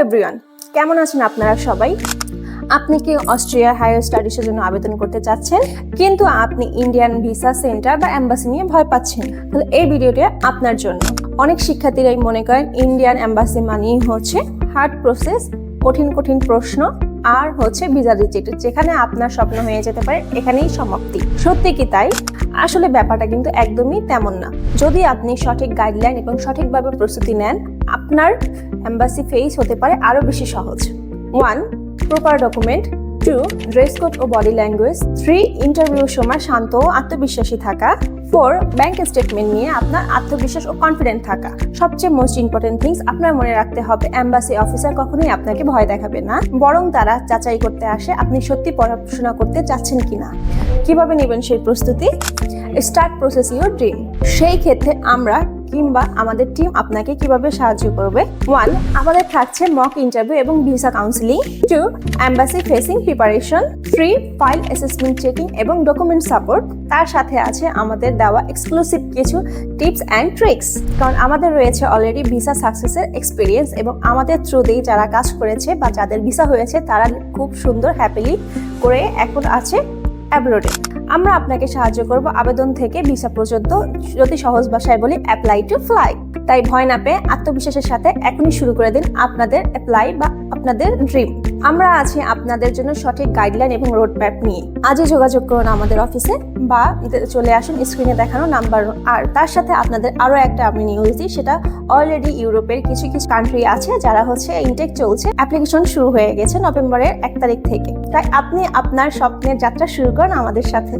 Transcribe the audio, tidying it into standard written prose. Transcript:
Everyone, কেমন আছেন আপনারা সবাই? আপনি কি অস্ট্রিয়া হায়ার স্টাডিজের জন্য আবেদন করতে চাচ্ছেন, কিন্তু আপনি ইন্ডিয়ান ভিসা সেন্টার বা এম্বাসি নিয়ে ভয় পাচ্ছেন? তাহলে এই ভিডিওটা আপনার জন্য। অনেক শিক্ষার্থীরাই মনে করেন ইন্ডিয়ান এম্বাসি মানেই হচ্ছে হার্ড প্রসেস, কঠিন কঠিন প্রশ্ন আর হচ্ছে ভিসা রিজেক্ট, যেখানে আপনার স্বপ্ন হয়ে যেতে পারে এখানেই সমাপ্তি। সত্যি কি তাই? আসলে ব্যাপারটা কিন্তু একদমই তেমন না। যদি আপনি সঠিক গাইডলাইন এবং সঠিকভাবে প্রস্তুতি নেন, আপনার এম্বাসি ফেস হতে পারে আরো বেশি সহজ। 1. Proper document. 2. ড্রেস কোড ও বডি ল্যাঙ্গুয়েজ। 3. ইন্টারভিউর সময় শান্ত ও আত্মবিশ্বাসী থাকা। 4. ব্যাংক স্টেটমেন্ট নিয়ে আপনার আত্মবিশ্বাস ও কনফিডেন্ট থাকা। সবচেয়ে মোস্ট ইম্পর্টেন্ট থিংস আপনার মনে রাখতে হবে, এম্বাসি অফিসার কখনোই আপনাকে ভয় দেখাবে না, বরং তারা যাচাই করতে আসে আপনি সত্যি পড়াশোনা করতে চাচ্ছেন কিনা। কিভাবে নেবেন সেই প্রস্তুতি? Start process your dream. সেই ক্ষেত্রে আমরা কিংবা আমাদের টিম আপনাকে কিভাবে সাহায্য করবে? 1. আমাদের থাকছে মক ইন্টারভিউ এবং visa counselling. 2. Embassy facing preparation. 3. File assessment checking এবং ডকুমেন্ট সাপোর্ট। তার সাথে আছে আমাদের দেওয়া এক্সক্লুসিভ কিছু টিপস অ্যান্ড ট্রিক্স, কারণ আমাদের রয়েছে অলরেডি ভিসা সাকসেসের এক্সপিরিয়েন্স এবং আমাদের থ্রুতেই যারা কাজ করেছে বা যাদের ভিসা হয়েছে তারা খুব সুন্দর হ্যাপিলি করে এখন আছে অ্যাব্রোডে। আমরা আপনাকে সাহায্য করব আবেদন থেকে ভিসা পর্যন্ত, যদি সহজ ভাষায় বলি অ্যাপ্লাই টু ফ্লাই। তাই ভয় না পেয়ে আত্মবিশ্বাসের সাথে এখনই শুরু করে দিন আপনাদের অ্যাপ্লাই বা আপনাদের ড্রিম। আমরা আছি আপনাদের জন্য সঠিক গাইডলাইন এবং রোড ম্যাপ নিয়ে। আজই যোগাযোগ করুন আমাদের অফিসে বা চলে আসুন স্ক্রিনে দেখানো নাম্বার। আর তার সাথে আপনাদের আরো একটা আমি নিউজ দিই, সেটা অলরেডি ইউরোপের কিছু কিছু কান্ট্রি আছে যারা হচ্ছে ইনটেক চলছে, অ্যাপ্লিকেশন শুরু হয়ে গেছে নভেম্বরের 1 তারিখ থেকে। তাই আপনি আপনার স্বপ্নের যাত্রা শুরু করুন আমাদের সাথে।